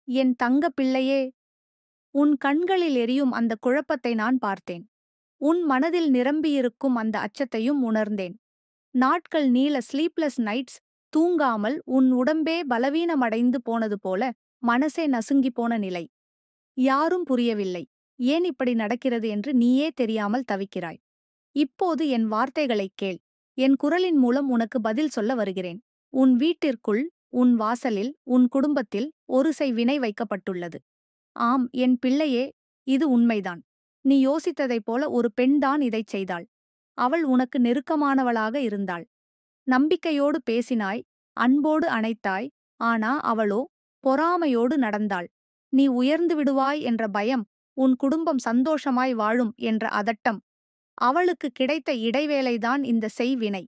என் தங்க பிள்ளையே, உன் கண்களில் எரியும் அந்த குழப்பத்தை நான் பார்த்தேன். உன் மனதில் நிரம்பியிருக்கும் அந்த அச்சத்தையும் உணர்ந்தேன். நாட்கள் நீள ஸ்லீப்லெஸ் நைட்ஸ், தூங்காமல் உன் உடம்பே பலவீனமடைந்து போனது போல மனசே நசுங்கிப் போன நிலை. யாரும் புரியவில்லை. ஏன் இப்படி நடக்கிறது என்று நீயே தெரியாமல் தவிக்கிறாய். இப்போது என் வார்த்தைகளைக் கேள். என் குரலின் மூலம் உனக்கு பதில் சொல்ல வருகிறேன். உன் வீட்டிற்குள், உன் வாசலில், உன் குடும்பத்தில் ஒரு வினை வைக்கப்பட்டுள்ளது. ஆம், என் பிள்ளையே, இது உண்மைதான். நீ யோசித்ததைப் போல ஒரு பெண்தான் இதைச் செய்தாள். அவள் உனக்கு நெருக்கமானவளாக இருந்தாள். நம்பிக்கையோடு பேசினாய், அன்போடு அணைத்தாய். ஆனா அவளோ பொறாமையோடு நடந்தாள். நீ உயர்ந்து விடுவாய் என்ற பயம், உன் குடும்பம் சந்தோஷமாய் வாழும் என்ற அதட்டம். அவளுக்கு கிடைத்த இடைவேளைதான் இந்த செய்வினை.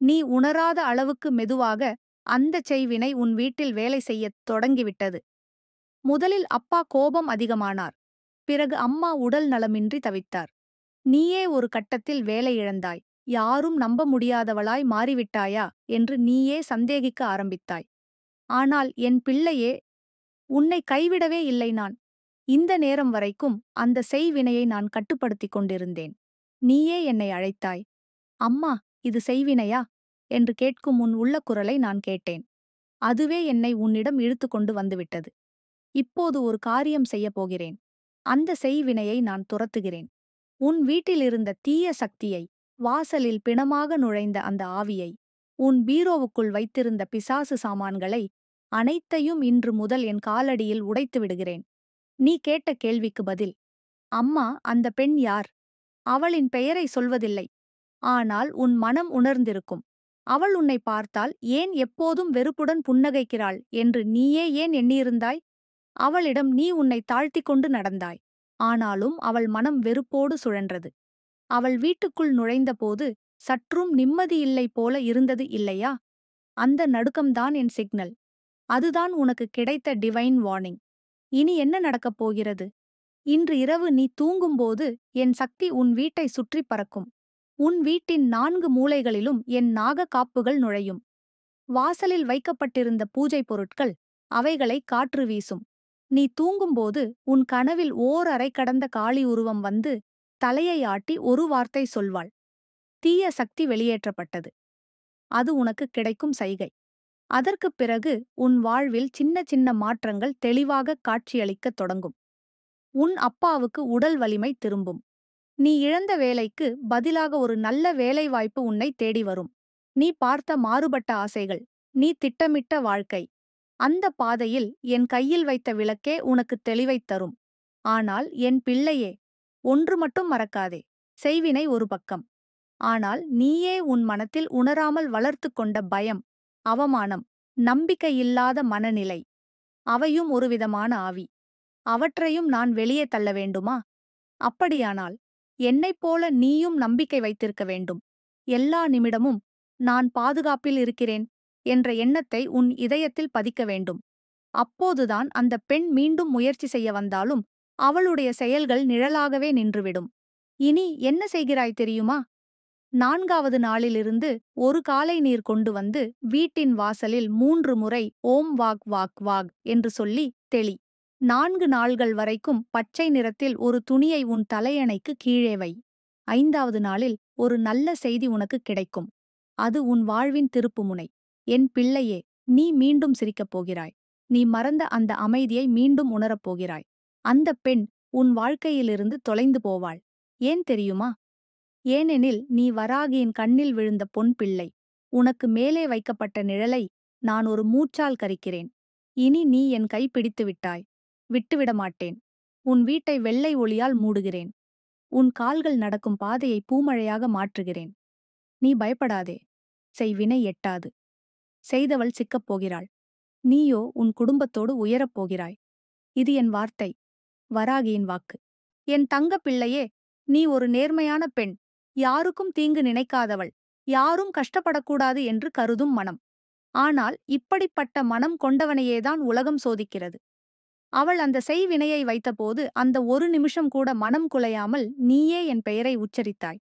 நீ உணராத அளவுக்கு மெதுவாக அந்தச் செய்வினை உன் வீட்டில் வேலை செய்யத் தொடங்கிவிட்டது. முதலில் அப்பா கோபம் அதிகமானார். பிறகு அம்மா உடல் நலமின்றி தவித்தார். நீயே ஒரு கட்டத்தில் வேலை இழந்தாய். யாரும் நம்ப முடியாதவளாய் மாறிவிட்டாயா என்று நீயே சந்தேகிக்க ஆரம்பித்தாய். ஆனால் என் பிள்ளையே, உன்னை கைவிடவே இல்லை நான். இந்த நேரம் வரைக்கும் அந்த செய்வினையை நான் கட்டுப்படுத்திக் கொண்டிருந்தேன். நீயே என்னை அழைத்தாய். அம்மா, இது செய்வினையா என்று கேட்கும் உன் உள்ள குரலை நான் கேட்டேன். அதுவே என்னை உன்னிடம் இழுத்துக்கொண்டு வந்துவிட்டது. இப்போது ஒரு காரியம் செய்யப் போகிறேன். அந்த செய்வினையை நான் துரத்துகிறேன். உன் வீட்டிலிருந்த தீய சக்தியை, வாசலில் பிணமாக நுழைந்த அந்த ஆவியை, உன் பீரோவுக்குள் வைத்திருந்த பிசாசு சாமான்களை அனைத்தையும் இன்று முதல் என் காலடியில் உடைத்து விடுகிறேன். நீ கேட்ட கேள்விக்கு பதில். அம்மா, அந்த பெண் யார்? அவளின் பெயரை சொல்வதில்லை. ஆனால் உன் மனம் உணர்ந்திருக்கும். அவள் உன்னை பார்த்தால் ஏன் எப்போதும் வெறுப்புடன் புன்னகைக்கிறாள் என்று நீயே ஏன் எண்ணியிருந்தாய்? அவளிடம் நீ உன்னை தாழ்த்திக் கொண்டு நடந்தாய். ஆனாலும் அவள் மனம் வெறுப்போடு சுழன்றது. அவள் வீட்டுக்குள் நுழைந்தபோது சற்றும் நிம்மதியில்லை போல இருந்தது இல்லையா? அந்த நடுக்கம்தான் என் சிக்னல். அதுதான் உனக்கு கிடைத்த டிவைன் வார்னிங். இனி என்ன நடக்கப் போகிறது? இன்று இரவு நீ தூங்கும்போது என் சக்தி உன் வீட்டை சுற்றிப் பறக்கும். உன் வீட்டின் 4 மூலைகளிலும் என் நாக காப்புகள் நுழையும். வாசலில் வைக்கப்பட்டிருந்த பூஜை பொருட்கள், அவைகளை காற்று வீசும். நீ தூங்கும்போது உன் கனவில் ஓர் அறை கடந்த காளி உருவம் வந்து தலையை ஆட்டி ஒரு வார்த்தை சொல்வாள். தீய சக்தி வெளியேற்றப்பட்டது. அது உனக்கு கிடைக்கும் சைகை. அதற்குப் பிறகு உன் வாழ்வில் சின்ன சின்ன மாற்றங்கள் தெளிவாகக் காட்சியளிக்கத் தொடங்கும். உன் அப்பாவுக்கு உடல் வலிமை திரும்பும். நீ இழந்த வேலைக்கு பதிலாக ஒரு நல்ல வேலைவாய்ப்பு உன்னை தேடி வரும். நீ பார்த்த மாறுபட்ட ஆசைகள், நீ திட்டமிட்ட வாழ்க்கை. அந்த பாதையில் என் கையில் வைத்த விளக்கே உனக்குத் தெளிவைத் தரும். ஆனால் என் பிள்ளையே, ஒன்று மட்டும் மறக்காதே. செய்வினை ஒரு பக்கம். ஆனால் நீயே உன் மனத்தில் உணராமல் வளர்த்துக் கொண்ட பயம், அவமானம், நம்பிக்கையில்லாத மனநிலை, அவையும் ஒருவிதமான ஆவி. அவற்றையும் நான் வெளியே தள்ள வேண்டுமா? அப்படியானால் என்னைப் போல நீயும் நம்பிக்கை வைத்திருக்க வேண்டும். எல்லா நிமிடமும் நான் பாதுகாப்பில் இருக்கிறேன் என்ற எண்ணத்தை உன் இதயத்தில் பதிக்க வேண்டும். அப்போதுதான் அந்த பெண் மீண்டும் முயற்சி செய்ய வந்தாலும் அவளுடைய செயல்கள் நிழலாகவே நின்றுவிடும். இனி என்ன செய்கிறாய் தெரியுமா? 4வது நாளிலிருந்து ஒரு காலை நீர் கொண்டு வந்து வீட்டின் வாசலில் 3 முறை ஓம் வாக் வாக் வாக் என்று சொல்லி தெளி. 4 நாள்கள் வரைக்கும் பச்சை நிறத்தில் ஒரு துணியை உன் தலையணைக்கு கீழே வை. 5வது நாளில் ஒரு நல்ல செய்தி உனக்கு கிடைக்கும். அது உன் வாழ்வின் திருப்புமுனை. என் பிள்ளையே, நீ மீண்டும் சிரிக்கப் போகிறாய். நீ மறந்த அந்த அமைதியை மீண்டும் உணரப் போகிறாய். அந்தப் பெண் உன் வாழ்க்கையிலிருந்து தொலைந்து போவாள். ஏன் தெரியுமா? ஏனெனில் நீ வராகியின் கண்ணில் விழுந்த பொன் பிள்ளை. உனக்கு மேலே வைக்கப்பட்ட நிழலை நான் ஒரு மூச்சால் கரிக்கிறேன். இனி நீ என் கை பிடித்து விட்டாய். விட்டுவிட மாட்டேன். உன் வீட்டை வெள்ளை ஒளியால் மூடுகிறேன். உன் கால்கள் நடக்கும் பாதையை பூமழையாக மாற்றுகிறேன். நீ பயப்படாதே. செய்வினை எட்டாது. செய்தவள் சிக்கப் போகிறாள். நீயோ உன் குடும்பத்தோடு உயரப் போகிறாய். இது என் வார்த்தை, வராகியின் வாக்கு. என் தங்க பிள்ளையே, நீ ஒரு நேர்மையான பெண். யாருக்கும் தீங்கு நினைக்காதவள். யாரும் கஷ்டப்படக்கூடாது என்று கருதும் மனம். ஆனால் இப்படிப்பட்ட மனம் கொண்டவனையேதான் உலகம் சோதிக்கிறது. அவள் அந்த செய்வினையை வைத்தபோது அந்த ஒரு நிமிஷம் கூட மனம் குலையாமல் நீயே என் பெயரை உச்சரித்தாய்.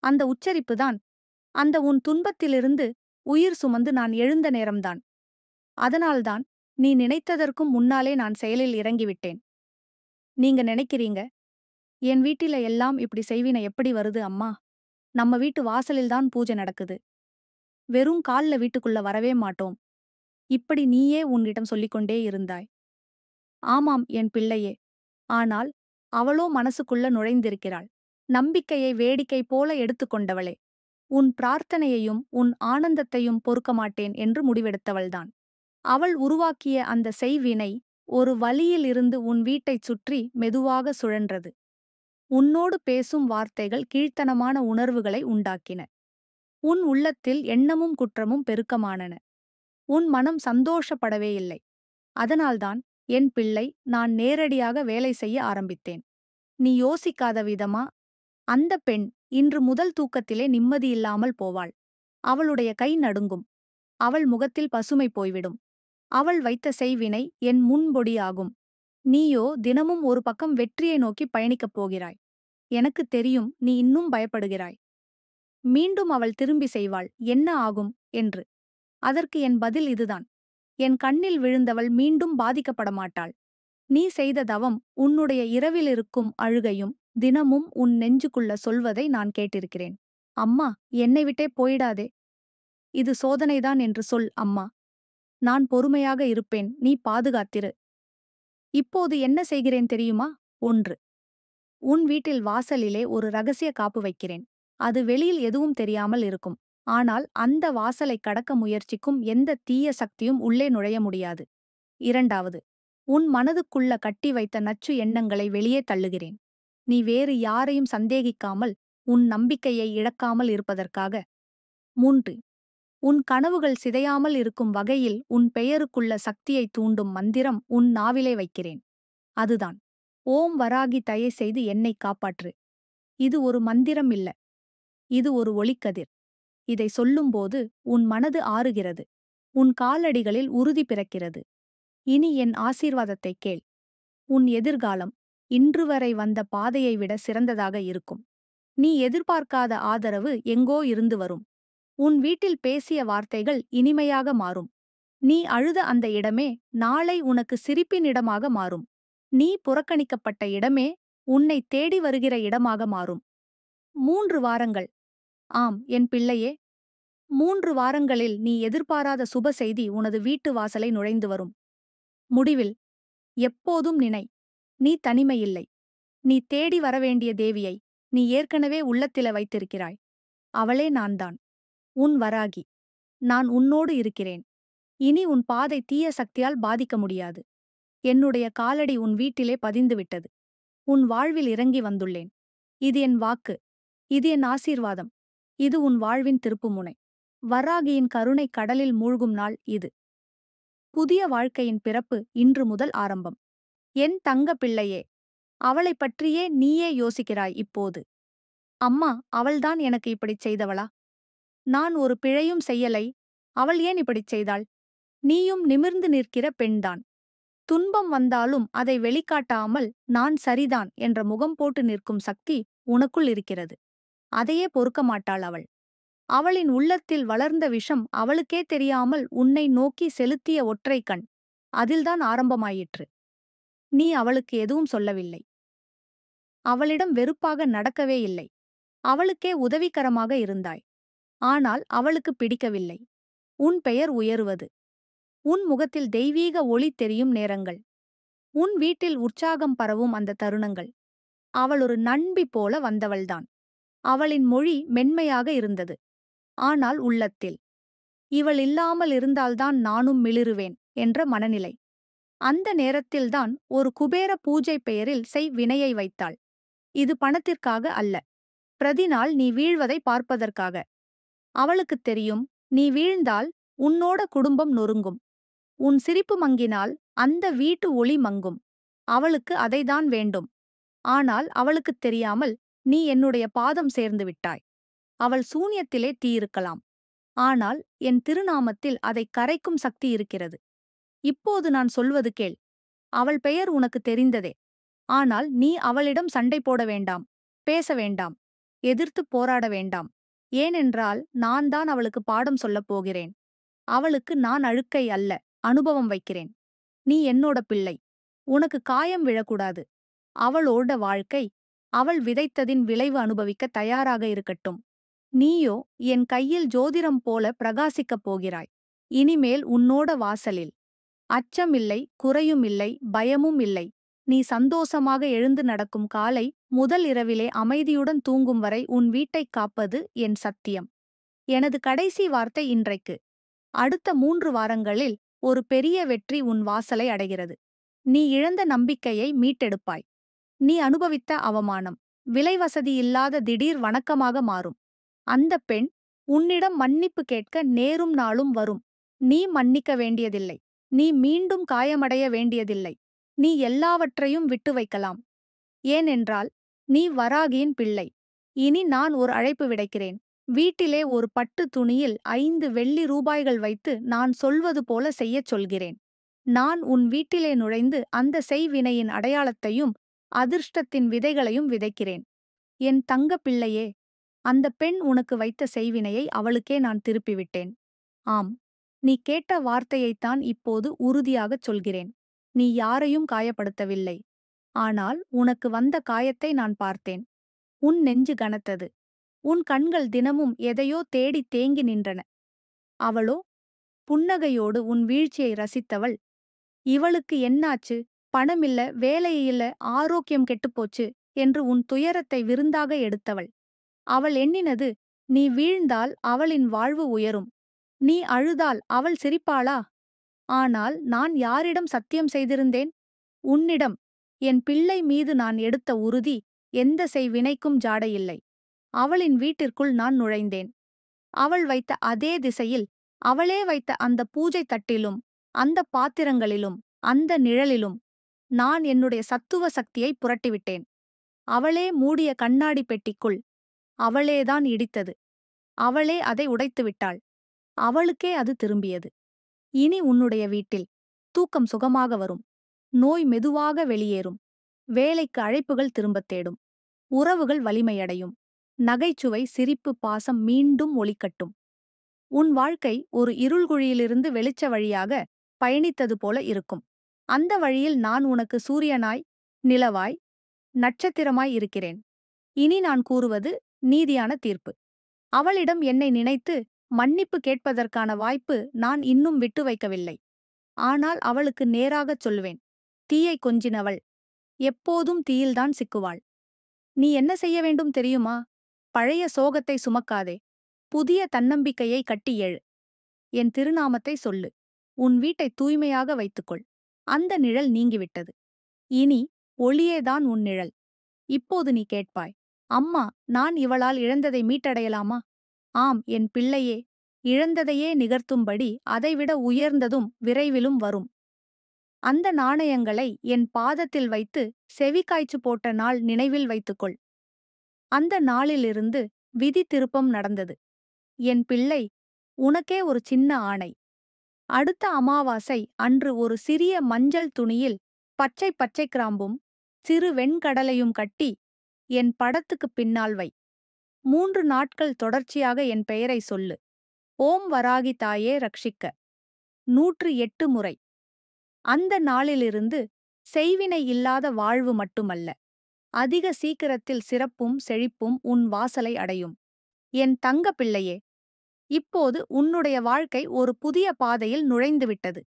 அந்த உச்சரிப்புதான் அந்த உன் துன்பத்திலிருந்து உயிர் சுமந்து நான் எழுந்த நேரம்தான். அதனால்தான் நீ நினைத்ததற்கும் முன்னாலே நான் செயலில் இறங்கிவிட்டேன். நீங்க நினைக்கிறீங்க, என் வீட்டில எல்லாம் இப்படி செய்வின எப்படி வருது அம்மா? நம்ம வீட்டு வாசலில்தான் பூஜை நடக்குது. வெறும் கால்ல வீட்டுக்குள்ள வரவே மாட்டோம். இப்படி நீயே உன்னிடம் சொல்லிக்கொண்டே இருந்தாய். ஆமாம் என் பிள்ளையே. ஆனால் அவளோ மனசுக்குள்ள நுழைந்திருக்கிறாள். நம்பிக்கையை வேடிக்கை போல எடுத்துக்கொண்டவளே. உன் பிரார்த்தனையையும் உன் ஆனந்தத்தையும் பொறுக்க மாட்டேன் என்று முடிவெடுத்தவள்தான். அவள் உருவாக்கிய அந்த செய்வினை ஒரு வழியில் இருந்து உன் வீட்டைச் சுற்றி மெதுவாக சுழன்றது. உன்னோடு பேசும் வார்த்தைகள் கீழ்த்தனமான உணர்வுகளை உண்டாக்கின. உன் உள்ளத்தில் எண்ணமும் குற்றமும் பெருக்கமானன. உன் மனம் சந்தோஷப்படவே இல்லை. அதனால்தான் என் பிள்ளை நான் நேரடியாக வேலை செய்ய ஆரம்பித்தேன். நீ யோசிக்காத விதமா அந்த பெண் இன்று முதல் தூக்கத்திலே நிம்மதியில்லாமல் போவாள். அவளுடைய கை நடுங்கும். அவள் முகத்தில் பசுமை போய்விடும். அவள் வைத்த செய்வினை என் முன்பொடியாகும். நீயோ தினமும் ஒரு பக்கம் வெற்றியை நோக்கி பயணிக்கப் போகிறாய். எனக்குத் தெரியும் நீ இன்னும் பயப்படுகிறாய். மீண்டும் அவள் திரும்பி செய்வாள், என்ன ஆகும் என்று. அதற்கு என் பதில் இதுதான். என் கண்ணில் விழுந்தவள் மீண்டும் பாதிக்கப்பட மாட்டாள். நீ செய்த தவம் உன்னுடைய இரவிலிருக்கும் அழுகையும் தினமும் உன் நெஞ்சுக்குள்ள சொல்வதை நான் கேட்டிருக்கிறேன். அம்மா, என்னை விட்டே போயிடாதே. இது சோதனைதான் என்று சொல் அம்மா. நான் பொறுமையாக இருப்பேன், நீ பாதுகாத்திரு. இப்போது என்ன செய்கிறேன் தெரியுமா? 1. உன் வீட்டில் வாசலிலே ஒரு ரகசிய காப்பு வைக்கிறேன். அது வெளியில் எதுவும் தெரியாமல் இருக்கும். ஆனால் அந்த வாசலைக் கடக்க முயற்சிக்கும் எந்த தீய சக்தியும் உள்ளே நுழைய முடியாது. 2. உன் மனதுக்குள்ள கட்டி வைத்த நச்சு எண்ணங்களை வெளியே தள்ளுகிறேன். நீ வேறு யாரையும் சந்தேகிக்காமல் உன் நம்பிக்கையை இழக்காமல் இருப்பதற்காக. 3. உன் கனவுகள் சிதையாமல் இருக்கும் வகையில் உன் பெயருக்குள்ள சக்தியை தூண்டும் மந்திரம் உன் நாவிலே வைக்கிறேன். அதுதான், ஓம் வராகி தயை செய்து என்னை காப்பாற்று. இது ஒரு மந்திரம் இல்ல. இது ஒரு ஒளிக்கதிர். இதை சொல்லும்போது உன் மனது ஆறுகிறது. உன் காலடிகளில் உறுதி பிறக்கிறது. இனி என் ஆசீர்வாதத்தைக் கேள். உன் எதிர்காலம் இன்று வரை வந்த பாதையை விட சிறந்ததாக இருக்கும். நீ எதிர்பார்க்காத ஆதரவு எங்கோ இருந்து வரும். உன் வீட்டில் பேசிய வார்த்தைகள் இனிமையாக மாறும். நீ அழுத அந்த இடமே நாளை உனக்கு சிரிப்பின் இடமாக மாறும். நீ புறக்கணிக்கப்பட்ட இடமே உன்னை தேடி வருகிற இடமாக மாறும். 3 வாரங்கள். ஆம் என் பிள்ளையே, 3 வாரங்களில் நீ எதிர்பாராத சுப செய்தி உனது வீட்டு வாசலை நுழைந்து வரும். முடிவில் எப்போதும் நினை, நீ தனிமையில்லை. நீ தேடி வரவேண்டிய தேவியை நீ ஏற்கனவே உள்ளத்தில வைத்திருக்கிறாய். அவளே நான்தான், உன் வராகி. நான் உன்னோடு இருக்கிறேன். இனி உன் பாதை தீய சக்தியால் பாதிக்க முடியாது. என்னுடைய காலடி உன் வீட்டிலே பதிந்துவிட்டது. உன் வாழ்வில் இறங்கி வந்துள்ளேன். இது என் வாக்கு. இது என் ஆசீர்வாதம். இது உன் வாழ்வின் திருப்புமுனை. வராகியின் கருணை கடலில் மூழ்கும் நாள் இது. புதிய வாழ்க்கையின் பிறப்பு இன்று முதல் ஆரம்பம். என் தங்க பிள்ளையே, அவளைப் பற்றியே நீயே யோசிக்கிறாய் இப்போது. அம்மா, அவள்தான் எனக்கு இப்படிச் செய்தவளா? நான் ஒரு பிழையும் செய்யலை. அவள் ஏன் இப்படிச் செய்தாள்? நீயும் நிமிர்ந்து நிற்கிற பெண்தான். துன்பம் வந்தாலும் அதை வெளிக்காட்டாமல் நான் சரிதான் என்ற முகம் போட்டு நிற்கும் சக்தி உனக்குள் இருக்கிறது. அதையே பொறுக்க மாட்டாள் அவள். அவளின் உள்ளத்தில் வளர்ந்த விஷம் அவளுக்கே தெரியாமல் உன்னை நோக்கி செலுத்திய ஒற்றை கண். அதில்தான் ஆரம்பமாயிற்று. நீ அவளுக்கு எதுவும் சொல்லவில்லை. அவளிடம் வெறுப்பாக நடக்கவே இல்லை. அவளுக்கே உதவிகரமாக இருந்தாய். ஆனால் அவளுக்கு பிடிக்கவில்லை. உன் பெயர் உயருவது. உன் முகத்தில் தெய்வீக ஒளி தெரியும் நேரங்கள். உன் வீட்டில் உற்சாகம் பரவும் அந்த தருணங்கள். அவள் ஒரு நண்பி போல வந்தவள்தான். அவளின் மொழி மென்மையாக இருந்தது. ஆனால் உள்ளத்தில், இவள் இல்லாமல் இருந்தால்தான் நானும் மிளிருவேன் என்ற மனநிலை. அந்த நேரத்தில்தான் ஒரு குபேர பூஜை பெயரில் வினையை வைத்தாள். இது பணத்திற்காக அல்ல. பிரதிநாள் நீ வீழ்வதை பார்ப்பதற்காக. அவளுக்குத் தெரியும், நீ வீழ்ந்தால் உன்னோட குடும்பம் நொறுங்கும். உன் சிரிப்பு மங்கினால் அந்த வீட்டு ஒளி மங்கும். அவளுக்கு அதைதான் வேண்டும். ஆனால் அவளுக்குத் தெரியாமல் நீ என்னுடைய பாதம் சேர்ந்து விட்டாய். அவள் சூன்யத்திலே தீயிருக்கலாம். ஆனால் என் திருநாமத்தில் அதைக் கரைக்கும் சக்தி இருக்கிறது. இப்போது நான் சொல்வது கேள். அவள் பெயர் உனக்கு தெரிந்ததே. ஆனால் நீ அவளிடம் சண்டை போட வேண்டாம். பேச வேண்டாம். எதிர்த்துப் போராட வேண்டாம். ஏனென்றால் நான் தான் அவளுக்கு பாடம் சொல்லப் போகிறேன். அவளுக்கு நான் அழுக்கை அல்ல, அனுபவம் வைக்கிறேன். நீ என்னோட பிள்ளை. உனக்கு காயம் விழக்கூடாது. அவளோட வாழ்க்கை, அவள் விதைத்ததின் விளைவு அனுபவிக்க தயாராக இருக்கட்டும். நீயோ என் கையில் ஜோதிடம் போல பிரகாசிக்கப் போகிறாய். இனிமேல் உன்னோட வாசலில் அச்சமில்லை, குறையுமில்லை, பயமும் இல்லை. நீ சந்தோஷமாக எழுந்து நடக்கும் காலை முதல் இரவிலே அமைதியுடன் தூங்கும் வரை உன் வீட்டைக் காப்பது என் சத்தியம். எனது கடைசி வார்த்தை இன்றைக்கு. அடுத்த 3 வாரங்களில் ஒரு பெரிய வெற்றி உன் வாசலை அடைகிறது. நீ இழந்த நம்பிக்கையை மீட்டெடுப்பாய். நீ அனுபவித்த அவமானம், விலைவசதியில்லாத திடீர் வணக்கமாக மாறும். அந்தப் பெண் உன்னிடம் மன்னிப்பு கேட்க நேரும் நாளும் வரும். நீ மன்னிக்க வேண்டியதில்லை. நீ மீண்டும் காயமடைய வேண்டியதில்லை. நீ எல்லாவற்றையும் விட்டு வைக்கலாம். ஏனென்றால் நீ வராகியின் பிள்ளை. இனி நான் ஒரு அழைப்பு விடுக்கிறேன். வீட்டிலே ஒரு பட்டுத் துணியில் 5 வெள்ளி ரூபாய்கள் வைத்து நான் சொல்வது போல செய்யச் சொல்கிறேன். நான் உன் வீட்டிலே நுழைந்து அந்த செய்வினையின் அடையாளத்தையும் அதிர்ஷ்டத்தின் விதைகளையும் விதைக்கிறேன். என் தங்கப் பிள்ளையே, அந்தப் பெண் உனக்கு வைத்த செய்வினையை அவளுக்கே நான் திருப்பிவிட்டேன். ஆம், நீ கேட்ட வார்த்தையைத்தான் இப்போது உறுதியாகச் சொல்கிறேன். நீ யாரையும் காயப்படுத்தவில்லை. ஆனால் உனக்கு வந்த காயத்தை நான் பார்த்தேன். உன் நெஞ்சு கனத்தது. உன் கண்கள் தினமும் எதையோ தேடித் தேங்கி நின்றன. அவளோ புன்னகையோடு உன் வீழ்ச்சியை ரசித்தவள். இவளுக்கு என்னாச்சு? பணமில்ல, வேலையில்ல, ஆரோக்கியம் கெட்டுப்போச்சு என்று உன் துயரத்தை விருந்தாக எடுத்தவள். அவள் எண்ணினது, நீ வீழ்ந்தால் அவளின் வாழ்வு உயரும். நீ அழுதால் அவள் சிரிப்பாளா? ஆனால் நான் யாரிடம் சத்தியம் செய்திருந்தேன்? உன்னிடம். என் பிள்ளை மீது நான் எடுத்த உறுதி எந்த செய்வினைக்கும் ஜாடையில்லை. அவளின் வீட்டிற்குள் நான் நுழைந்தேன். அவள் வைத்த அதே திசையில், அவளே வைத்த அந்த பூஜை தட்டிலும், அந்த பாத்திரங்களிலும், அந்த நிழலிலும் நான் என்னுடைய சத்துவ சக்தியை புரட்டிவிட்டேன். அவளே மூடிய கண்ணாடி பெட்டிக்குள் அவளேதான் இடித்தது. அவளே அதை உடைத்துவிட்டாள். அவளுக்கே அது திரும்பியது. இனி உன்னுடைய வீட்டில் தூக்கம் சுகமாக வரும். நோய் மெதுவாக வெளியேறும். வேலைக்கு அழைப்புகள் திரும்பத் தேடும். உறவுகள் வலிமையடையும். நகைச்சுவை, சிரிப்பு, பாசம் மீண்டும் ஒளிக்கட்டும். உன் வாழ்க்கை ஒரு இருள்குழியிலிருந்து வெளிச்ச வழியாக பயணித்தது போல இருக்கும். அந்த வழியில் நான் உனக்கு சூரியனாய், நிலவாய், நட்சத்திரமாய் இருக்கிறேன். இனி நான் கூறுவது நீதியான தீர்ப்பு. அவளிடம் என்னை நினைத்து மன்னிப்பு கேட்பதற்கான வாய்ப்பு நான் இன்னும் விட்டு வைக்கவில்லை. ஆனால் அவளுக்கு நேராகச் சொல்வேன். தீயை கொஞ்சினவள் எப்போதும் தீயில்தான் சிக்குவாள். நீ என்ன செய்ய வேண்டும் தெரியுமா? பழைய சோகத்தை சுமக்காதே. புதிய தன்னம்பிக்கையை கட்டி எழு. என் திருநாமத்தை சொல்லு. உன் வீட்டை தூய்மையாக வைத்துக்கொள். அந்த நிழல் நீங்கிவிட்டது. இனி ஒளியேதான் உன் நிழல். இப்போது நீ கேட்பாய், அம்மா, நான் இவளால் இழந்ததை மீட்டடையலாமா? ஆம் என் பிள்ளையே, இழந்ததையே நிகர்த்தும்படி அதைவிட உயர்ந்ததும் விரைவிலும் வரும். அந்த நாணயங்களை என் பாதத்தில் வைத்து செவிக்காய்ச்சு போட்ட நாள் நினைவில் வைத்துக்கொள். அந்த நாளிலிருந்து விதி திருப்பம் நடந்தது. என் பிள்ளை, உனக்கே ஒரு சின்ன ஆணை. அடுத்த அமாவாசை அன்று ஒரு சிறிய மஞ்சள் துணியில் பச்சை பச்சை கிராம்பும் சிறு வெண்கடலையும் கட்டி என் படத்துக்குப் பின்னால் வை. 3 நாட்கள் தொடர்ச்சியாக என் பெயரை சொல்லு. ஓம் வராகி தாயே ரக்ஷிக்க. 108 முறை. அந்த நாளிலிருந்து செய்வினை இல்லாத வாழ்வு மட்டுமல்ல, அதிக சீக்கிரத்தில் சிறப்பும் செழிப்பும் உன் வாசலை அடையும். என் தங்க பிள்ளையே, இப்போது உன்னுடைய வாழ்க்கை ஒரு புதிய பாதையில் நுழைந்துவிட்டது.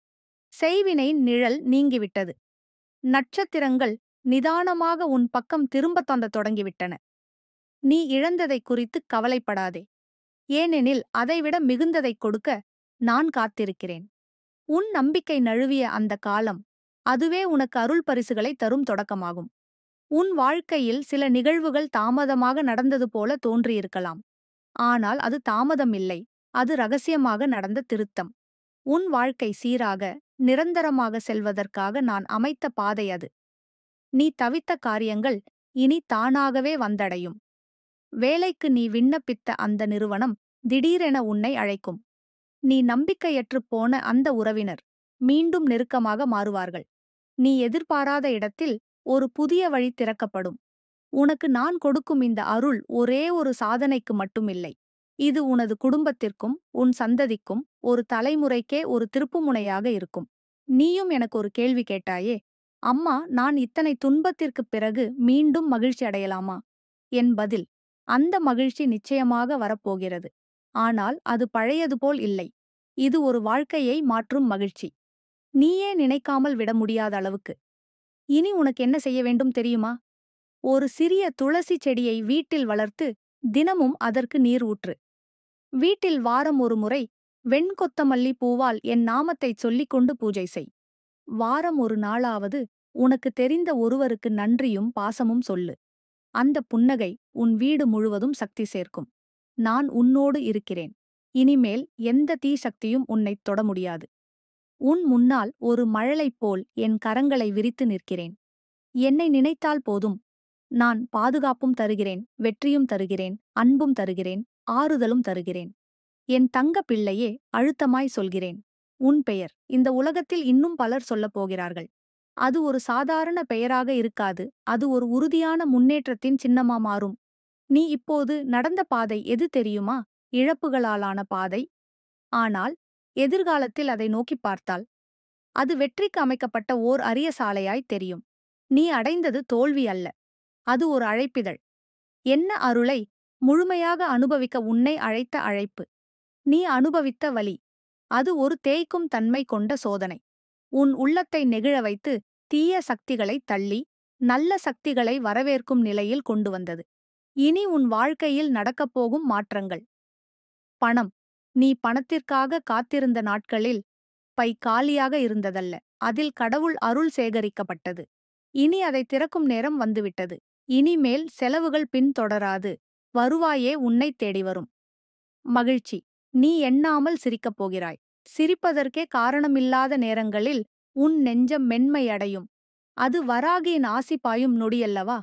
செய்வினையின் நிழல் நீங்கிவிட்டது. நட்சத்திரங்கள் நிதானமாக உன் பக்கம் திரும்பத் தொடங்கிவிட்டன. நீ இழந்ததைக் குறித்துக் கவலைப்படாதே. ஏனெனில் அதைவிட மிகுந்ததைக் கொடுக்க நான் காத்திருக்கிறேன். உன் நம்பிக்கை நழுவிய அந்த காலம், அதுவே உனக்கு அருள் பரிசுகளை தரும் தொடக்கமாகும். உன் வாழ்க்கையில் சில நிகழ்வுகள் தாமதமாக நடந்தது போல தோன்றியிருக்கலாம். ஆனால் அது தாமதம் இல்லை, அது ரகசியமாக நடந்த திருத்தம். உன் வாழ்க்கை சீராக, நிரந்தரமாக செல்வதற்காக நான் அமைத்த பாதை அது. நீ தவித்த காரியங்கள் இனி தானாகவே வந்தடையும். வேலைக்கு நீ விண்ணப்பித்த அந்த நிறுவனம் திடீரென உன்னை அழைக்கும். நீ நம்பிக்கையற்றுப் போன அந்த உறவினர் மீண்டும் நெருக்கமாக மாறுவார்கள். நீ எதிர்பாராத இடத்தில் ஒரு புதிய வழி திறக்கப்படும். உனக்கு நான் கொடுக்கும் இந்த அருள் ஒரே ஒரு சாதனைக்கு மட்டுமில்லை. இது உனது குடும்பத்திற்கும் உன் சந்ததிக்கும் ஒரு தலைமுறைக்கே ஒரு திருப்புமுனையாக இருக்கும். நீயும் எனக்கு ஒரு கேள்வி கேட்டாயே, அம்மா, நான் இத்தனை துன்பத்திற்குப் பிறகு மீண்டும் மகிழ்ச்சி அடையலாமா? என் பதில், அந்த மகிழ்ச்சி நிச்சயமாக வரப்போகிறது. ஆனால் அது பழையது போல் இல்லை. இது ஒரு வாழ்க்கையை மாற்றும் மகிழ்ச்சி. நீயே நினைக்காமல் விட முடியாத அளவுக்கு. இனி உனக்கு என்ன செய்ய வேண்டும் தெரியுமா? ஒரு சிறிய துளசி செடியை வீட்டில் வளர்த்து தினமும் அதற்கு நீர் ஊற்று. வீட்டில் வாரம் ஒரு முறை வெண்கொத்தமல்லி பூவால் என் நாமத்தைச் சொல்லிக் கொண்டு பூஜை செய். வாரம் ஒரு நாளாவது உனக்கு தெரிந்த ஒருவருக்கு நன்றியும் பாசமும் சொல்லு. அந்த புன்னகை உன் வீடு முழுவதும் சக்தி சேர்க்கும். நான் உன்னோடு இருக்கிறேன். இனிமேல் எந்த தீ சக்தியும் உன்னைத் தொட முடியாது. உன் முன்னால் ஒரு மழலை போல் என் கரங்களை விரித்து நிற்கிறேன். என்னை நினைத்தால் போதும். நான் பாதுகாப்பும் தருகிறேன், வெற்றியும் தருகிறேன், அன்பும் தருகிறேன், ஆறுதலும் தருகிறேன். என் தங்க பிள்ளையே, அழுத்தமாய் சொல்கிறேன். உன் பெயர் இந்த உலகத்தில் இன்னும் பலர் சொல்லப் போகிறார்கள். அது ஒரு சாதாரண பெயராக இருக்காது. அது ஒரு உறுதியான முன்னேற்றத்தின் சின்னமா மாறும். நீ இப்போது நடந்த பாதை எது தெரியுமா? இழப்புகளாலான பாதை. ஆனால் எதிர்காலத்தில் அதை நோக்கிப் பார்த்தால் அது வெற்றிக்கு அமைக்கப்பட்ட ஓர் அரிய சாலையாய் தெரியும். நீ அடைந்தது தோல்வி அல்ல. அது ஒரு அழைப்பிதழ். என்ன அருளை முழுமையாக அனுபவிக்க உன்னை அழைத்த அழைப்பு. நீ அனுபவித்த வலி. அது ஒரு தேய்க்கும் தன்மை கொண்ட சோதனை. உன் உள்ளத்தை நெகிழ வைத்து தீய சக்திகளைத் தள்ளி நல்ல சக்திகளை வரவேற்கும் நிலையில் கொண்டு வந்தது. இனி உன் வாழ்க்கையில் நடக்கப்போகும் மாற்றங்கள். பணம். நீ பணத்திற்காக காத்திருந்த நாட்களில் பை காலியாக இருந்ததல்ல. அதில் கடவுள் அருள் சேகரிக்கப்பட்டது. இனி அதை திறக்கும் நேரம் வந்துவிட்டது. இனிமேல் செலவுகள் பின்தொடராது. வருவாயே உன்னைத் தேடி வரும். மகிழ்ச்சி. நீ எண்ணாமல் சிரிக்கப் போகிறாய். சிரிப்பதற்கே காரணமில்லாத நேரங்களில் உன் நெஞ்சம் மென்மையடையும். அது வராகியின் ஆசி பாயும் நொடியல்லவா?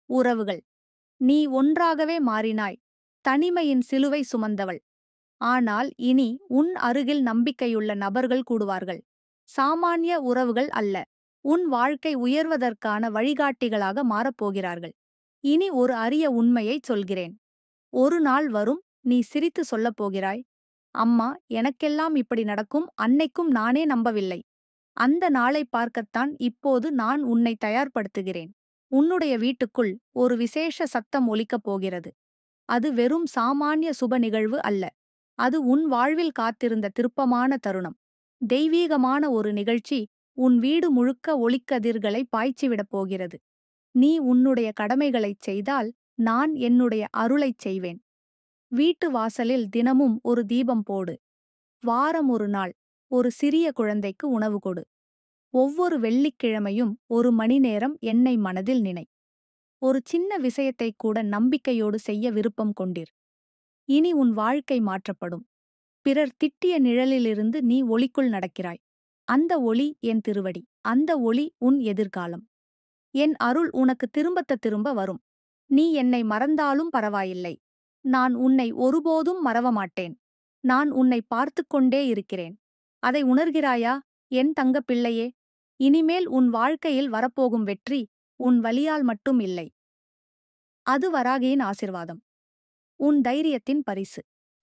உறவுகள். நீ ஒன்றாகவே மாறினாய். தனிமையின் சிலுவை சுமந்தவள். ஆனால் இனி உன் அருகில் நம்பிக்கையுள்ள நபர்கள் கூடுவார்கள். சாமானிய உறவுகள் அல்ல. உன் வாழ்க்கை உயர்வதற்கான வழிகாட்டிகளாக மாறப்போகிறார்கள். இனி ஒரு அரிய உண்மையைச் சொல்கிறேன். ஒரு நாள் வரும், நீ சிரித்து சொல்லப் போகிறாய், அம்மா, எனக்கெல்லாம் இப்படி நடக்கும் அன்னைக்கும் நானே நம்பவில்லை. அந்த நாளை பார்க்கத்தான் இப்போது நான் உன்னை தயார்படுத்துகிறேன். உன்னுடைய வீட்டுக்குள் ஒரு விசேஷ சத்தம் ஒலிக்கப் போகிறது. அது வெறும் சாமானிய சுப நிகழ்வு அல்ல. அது உன் வாழ்வில் காத்திருந்த திருப்பமான தருணம். தெய்வீகமான ஒரு நிகழ்ச்சி உன் வீடு முழுக்க ஒளிக்கதிர்களை பாய்ச்சிவிடப் போகிறது. நீ உன்னுடைய கடமைகளைச் செய்தால் நான் என்னுடைய அருளைச் செய்வேன். வீட்டு வாசலில் தினமும் ஒரு தீபம் போடு. வாரம் ஒரு நாள் ஒரு சிறிய குழந்தைக்கு உணவு கொடு. ஒவ்வொரு வெள்ளிக்கிழமையும் ஒரு மணி நேரம் என்னை மனதில் நினை. ஒரு சின்ன விஷயத்தைக் கூட நம்பிக்கையோடு செய்ய விருப்பம் கொண்டிர். இனி உன் வாழ்க்கை மாற்றப்படும். பிறர் திட்டிய நிழலிலிருந்து நீ ஒளிக்குள் நடக்கிறாய். அந்த ஒளி என் திருவடி. அந்த ஒளி உன் எதிர்காலம். என் அருள் உனக்கு திரும்பத் திரும்ப வரும். நீ என்னை மறந்தாலும் பரவாயில்லை. நான் உன்னை ஒருபோதும் மறவமாட்டேன். நான் உன்னை பார்த்துக் கொண்டே இருக்கிறேன். அதை உணர்கிறாயா, என் தங்கப் பிள்ளையே? இனிமேல் உன் வாழ்க்கையில் வரப்போகும் வெற்றி உன் வலியால் மட்டும் இல்லை. அது வராகியின் ஆசிர்வாதம். உன் தைரியத்தின் பரிசு.